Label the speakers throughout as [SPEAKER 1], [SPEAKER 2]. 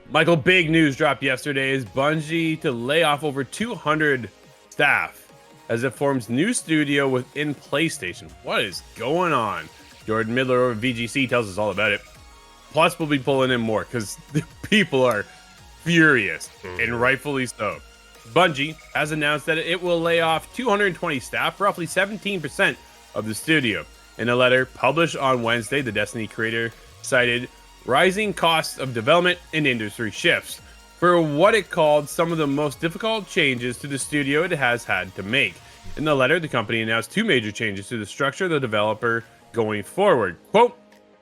[SPEAKER 1] Michael, big news dropped yesterday is Bungie to lay off over 200 staff as it forms new studio within PlayStation. What is going on? Jordan Midler over VGC tells us all about it. Plus, we'll be pulling in more because the people are furious, and rightfully so. Bungie has announced that it will lay off 220 staff, roughly 17% of the studio. In a letter published on Wednesday, the Destiny creator cited rising costs of development and industry shifts for what it called some of the most difficult changes to the studio it has had to make. In the letter, the company announced two major changes to the structure of the developer going forward. Quote,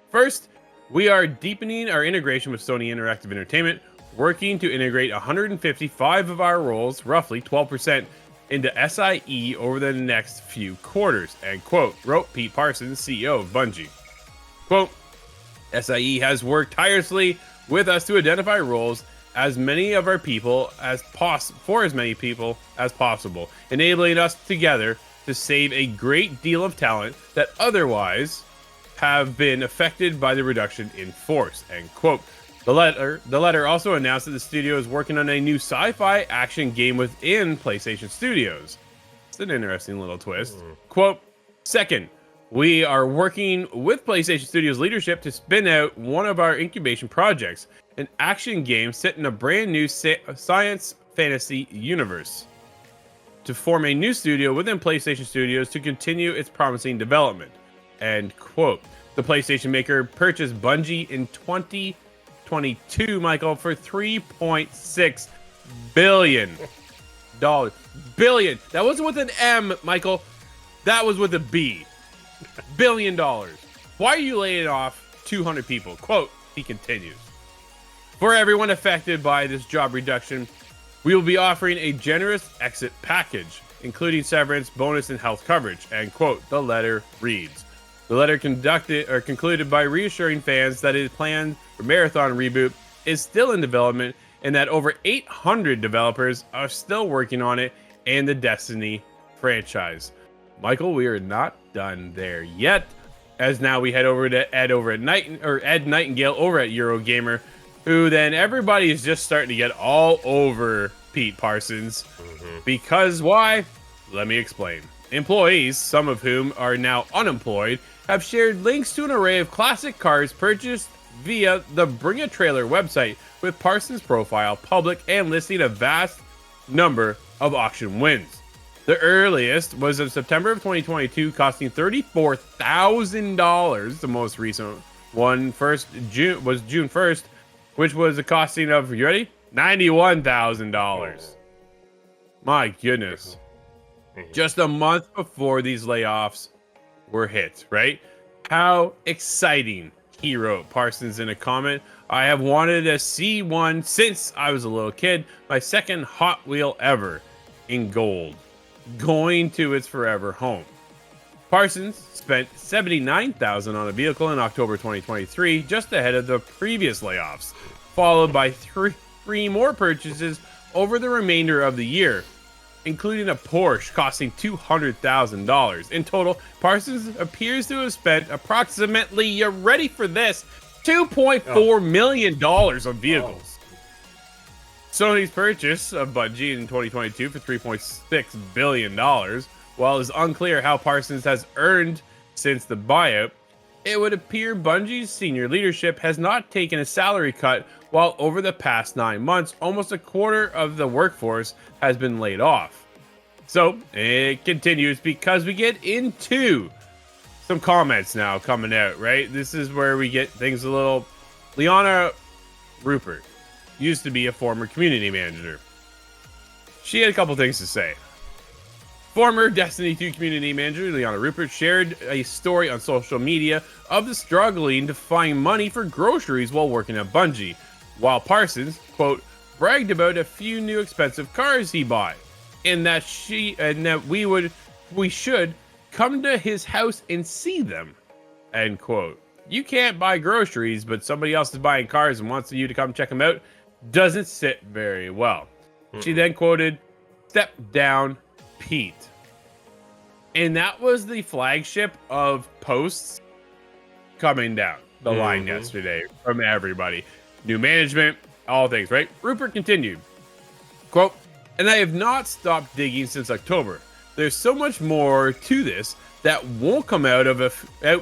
[SPEAKER 1] first, we are deepening our integration with Sony Interactive Entertainment, working to integrate 155 of our roles, roughly 12%, into SIE over the next few quarters, end quote, wrote Pete Parsons, CEO of Bungie. Quote, SIE has worked tirelessly with us to identify roles as many of our people as for as many people as possible, enabling us together to save a great deal of talent that otherwise have been affected by the reduction in force, end quote. The letter also announced that the studio is working on a new sci-fi action game within PlayStation Studios. It's an interesting little twist. Quote, second, we are working with PlayStation Studios leadership to spin out one of our incubation projects, an action game set in a brand new science fantasy universe, to form a new studio within PlayStation Studios to continue its promising development, end quote. The PlayStation maker purchased Bungie in 2022, Michael, for $3.6 billion. Billion. That wasn't with an M, Michael. That was with a B. $1 billion. Why are you laying off 200 people? Quote, he continues. For everyone affected by this job reduction, we will be offering a generous exit package, including severance, bonus, and health coverage, end quote. The letter reads. The letter concluded by reassuring fans that its plan for Marathon reboot is still in development and that over 800 developers are still working on it and the Destiny franchise. Michael, we are not done there yet, as now we head over to Ed Nightingale over at Eurogamer, who then everybody is just starting to get all over Pete Parsons. Because why? Let me explain. Employees, some of whom are now unemployed, have shared links to an array of classic cars purchased via the Bring a Trailer website, with Parsons' profile public and listing a vast number of auction wins. The earliest was in September of 2022, costing $34,000. The most recent one was June 1st, which was a costing of, you ready? $91,000. My goodness. Just a month before these layoffs were hit, right? How exciting, he wrote Parsons in a comment. I have wanted to see one since I was a little kid. My second Hot Wheel ever, in gold, going to its forever home. Parsons spent $79,000 on a vehicle in October 2023, just ahead of the previous layoffs, followed by three more purchases over the remainder of the year, including a Porsche costing $200,000. In total, Parsons appears to have spent approximately, you ready for this, $2.4 million on vehicles. Sony's purchase of Bungie in 2022 for $3.6 billion, while it's unclear how Parsons has earned since the buyout, it would appear Bungie's senior leadership has not taken a salary cut, while over the past 9 months, almost a quarter of the workforce has been laid off. So it continues because we get into some comments now coming out, right? This is where we get things a little. Liana Rupert used to be a former community manager. She had a couple things to say. Former Destiny 2 community manager Liana Rupert shared a story on social media of the struggling to find money for groceries while working at Bungie, while Parsons, quote, bragged about a few new expensive cars he bought, and that we should come to his house and see them, end quote. You can't buy groceries, but somebody else is buying cars and wants you to come check them out. Doesn't sit very well. She then quoted, "Step down, Pete." And that was the flagship of posts coming down the line yesterday from everybody. New management, all things, right? Rupert continued, quote, and I have not stopped digging since October. There's so much more to this that won't come out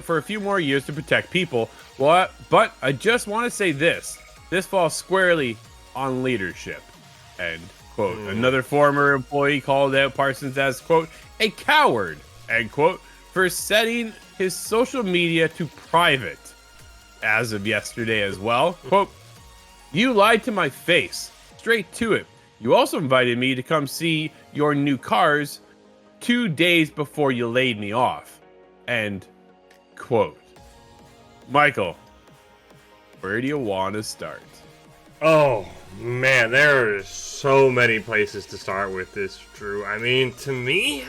[SPEAKER 1] for a few more years to protect people. But I just want to say this falls squarely on leadership, end quote. Another former employee called out Parsons as, quote, a coward, end quote, for setting his social media to private as of yesterday as well. Quote, you lied to my face, straight to it. You also invited me to come see your new cars 2 days before you laid me off, end quote. Michael, where do you want to start?
[SPEAKER 2] Oh, man, there are so many places to start with this, Drew. I mean, to me,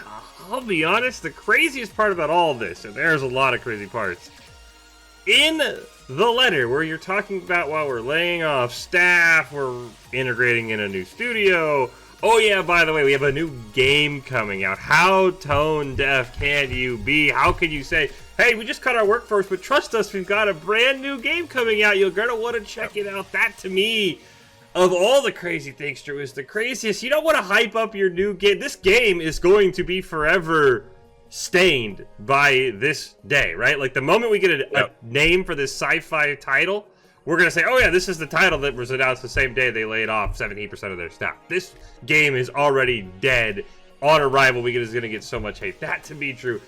[SPEAKER 2] I'll be honest, the craziest part about all of this, and there's a lot of crazy parts, in the letter where you're talking about while we're laying off staff, we're integrating in a new studio. Oh yeah, by the way, we have a new game coming out. How tone deaf can you be? How can you say, hey, we just cut our workforce, but trust us, we've got a brand new game coming out. You're going to want to check it out. That, to me, of all the crazy things, Drew, is the craziest. You don't want to hype up your new game. This game is going to be forever stained by this day, right? Like, the moment we get a name for this sci-fi title, we're going to say, oh yeah, this is the title that was announced the same day they laid off 17% of their staff. This game is already dead. On arrival, is going to get so much hate. That, to me, Drew,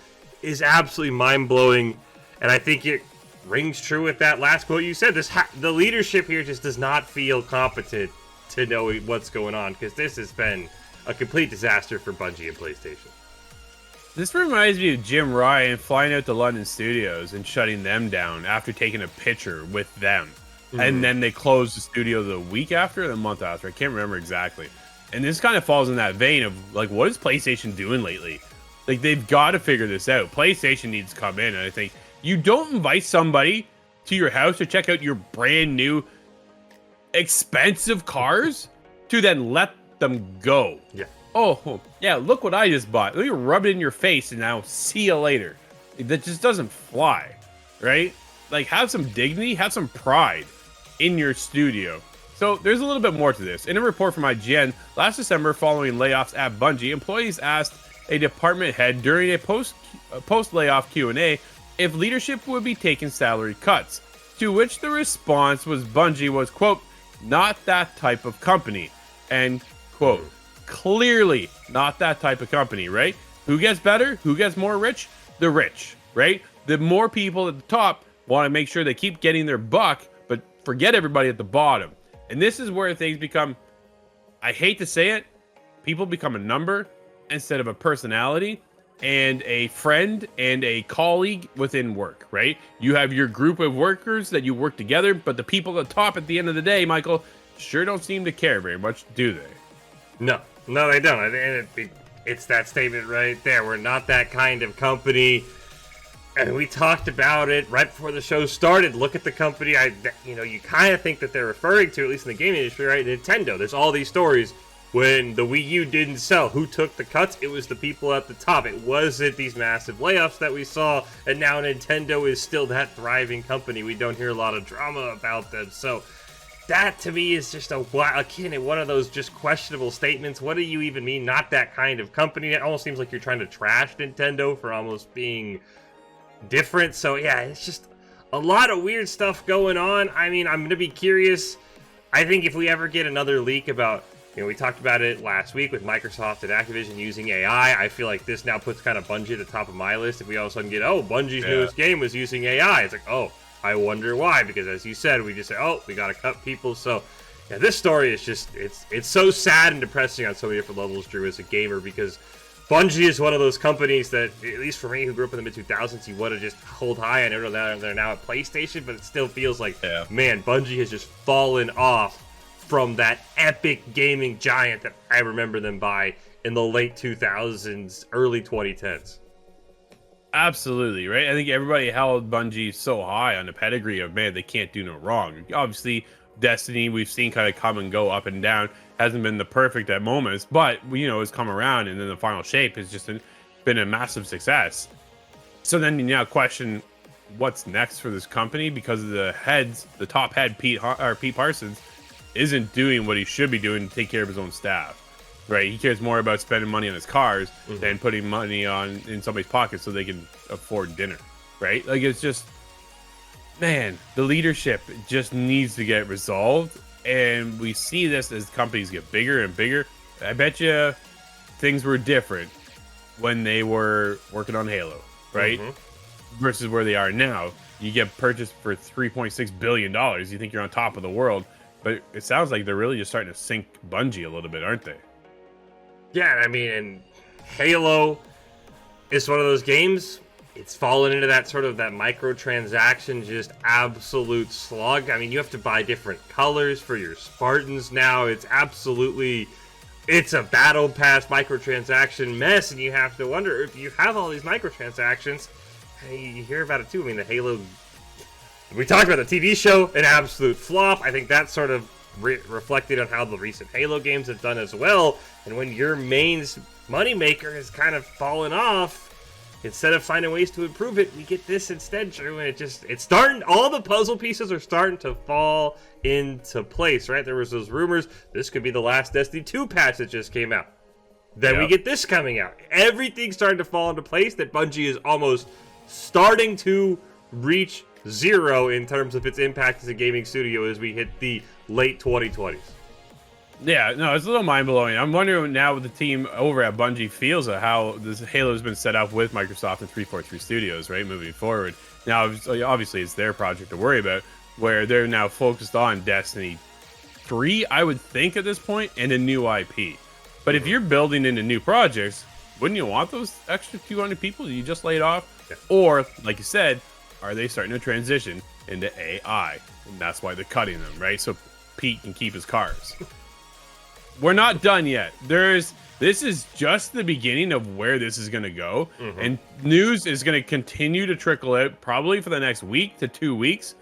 [SPEAKER 2] is absolutely mind-blowing, and I think it rings true with that last quote you said. The leadership here just does not feel competent to know what's going on, because this has been a complete disaster for Bungie and PlayStation.
[SPEAKER 1] This reminds me of Jim Ryan flying out to London studios and shutting them down after taking a picture with them. And then they closed the studio the week after or the month after. I can't remember exactly. And this kind of falls in that vein of, like, what is PlayStation doing lately? Like, they've got to figure this out. PlayStation needs to come in, and I think you don't invite somebody to your house to check out your brand new expensive cars to then let them go.
[SPEAKER 2] Yeah.
[SPEAKER 1] Oh, yeah, look what I just bought. Let me rub it in your face and now see you later. That just doesn't fly, right? Like, have some dignity, have some pride in your studio. So there's a little bit more to this. In a report from IGN, last December, following layoffs at Bungie, employees asked a department head during a post-layoff Q&A if leadership would be taking salary cuts, to which the response was Bungie was, quote, not that type of company, end quote. Clearly not that type of company, right? Who gets better? Who gets more rich? The rich, right? The more people at the top want to make sure they keep getting their buck, but forget everybody at the bottom. And this is where things become, I hate to say it, people become a number instead of a personality and a friend and a colleague within work, right? You have your group of workers that you work together, but the people at the top at the end of the day, Michael, sure don't seem to care very much, do they?
[SPEAKER 2] No, they don't. And it's that statement right there. We're not that kind of company. And we talked about it right before the show started. Look at the company. You kind of think that they're referring to, at least in the gaming industry, right? Nintendo. There's all these stories. When the Wii U didn't sell, who took the cuts? It was the people at the top. It wasn't these massive layoffs that we saw. And now Nintendo is still that thriving company. We don't hear a lot of drama about them. So that, to me, is just one of those just questionable statements. What do you even mean, not that kind of company? It almost seems like you're trying to trash Nintendo for almost being different. So yeah, it's just a lot of weird stuff going on. I mean, I'm going to be curious. I think if we ever get another leak about, we talked about it last week with Microsoft and Activision using AI. I feel like this now puts kind of Bungie at the top of my list. If we all of a sudden get, Bungie's newest game was using AI. It's like, I wonder why. Because as you said, we just say, we got to cut people. So yeah, this story is just, it's so sad and depressing on so many different levels, Drew, as a gamer, because Bungie is one of those companies that, at least for me, who grew up in the mid-2000s, you want to just hold high. I know that they're now at PlayStation, but it still feels like, man, Bungie has just fallen off from that epic gaming giant that I remember them by in the late 2000s, early 2010s.
[SPEAKER 1] Absolutely, right? I think everybody held Bungie so high on the pedigree of, man, they can't do no wrong. Obviously, Destiny, we've seen kind of come and go up and down. Hasn't been the perfect at moments, but, it's come around, and then the final shape has just been a massive success. So then you now question what's next for this company, because of the top head, Pete Parsons, isn't doing what he should be doing to take care of his own staff. Right? He cares more about spending money on his cars than putting money in somebody's pocket so they can afford dinner. Right? Like, it's just, man, the leadership just needs to get resolved. And we see this as companies get bigger and bigger. I bet you things were different when they were working on Halo, right? Versus where they are now. You get purchased for $3.6 billion. You think you're on top of the world. But it sounds like they're really just starting to sink Bungie a little bit, aren't they?
[SPEAKER 2] Yeah, I mean, and Halo is one of those games. It's fallen into that sort of that microtransaction, just absolute slog. I mean, you have to buy different colors for your Spartans now. It's a battle pass microtransaction mess, and you have to wonder if you have all these microtransactions. You hear about it too. I mean, the Halo. We talked about the TV show, an absolute flop. I think that's sort of reflected on how the recent Halo games have done as well. And when your main moneymaker has kind of fallen off, instead of finding ways to improve it, we get this instead, Drew. And it's starting, all the puzzle pieces are starting to fall into place, right? There was those rumors this could be the last Destiny 2 patch that just came out. Then we get this coming out. Everything's starting to fall into place, that Bungie is almost starting to reach zero in terms of its impact as a gaming studio as we hit the late 2020s.
[SPEAKER 1] Yeah, no, it's a little mind-blowing. I'm wondering now what the team over at Bungie feels of how this Halo has been set up with Microsoft and 343 Studios, right, moving forward. Now, obviously, it's their project to worry about, where they're now focused on Destiny 3, I would think, at this point, and a new IP. But if you're building into new projects, wouldn't you want those extra 200 people you just laid off? Yeah. Or, like you said, are they starting to transition into AI? And that's why they're cutting them, right? So Pete can keep his cars. We're not done yet. This is just the beginning of where this is going to go. And news is going to continue to trickle out probably for the next week to 2 weeks.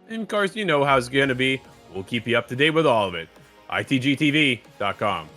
[SPEAKER 1] And of course, you know how it's going to be. We'll keep you up to date with all of it. ITGTV.com.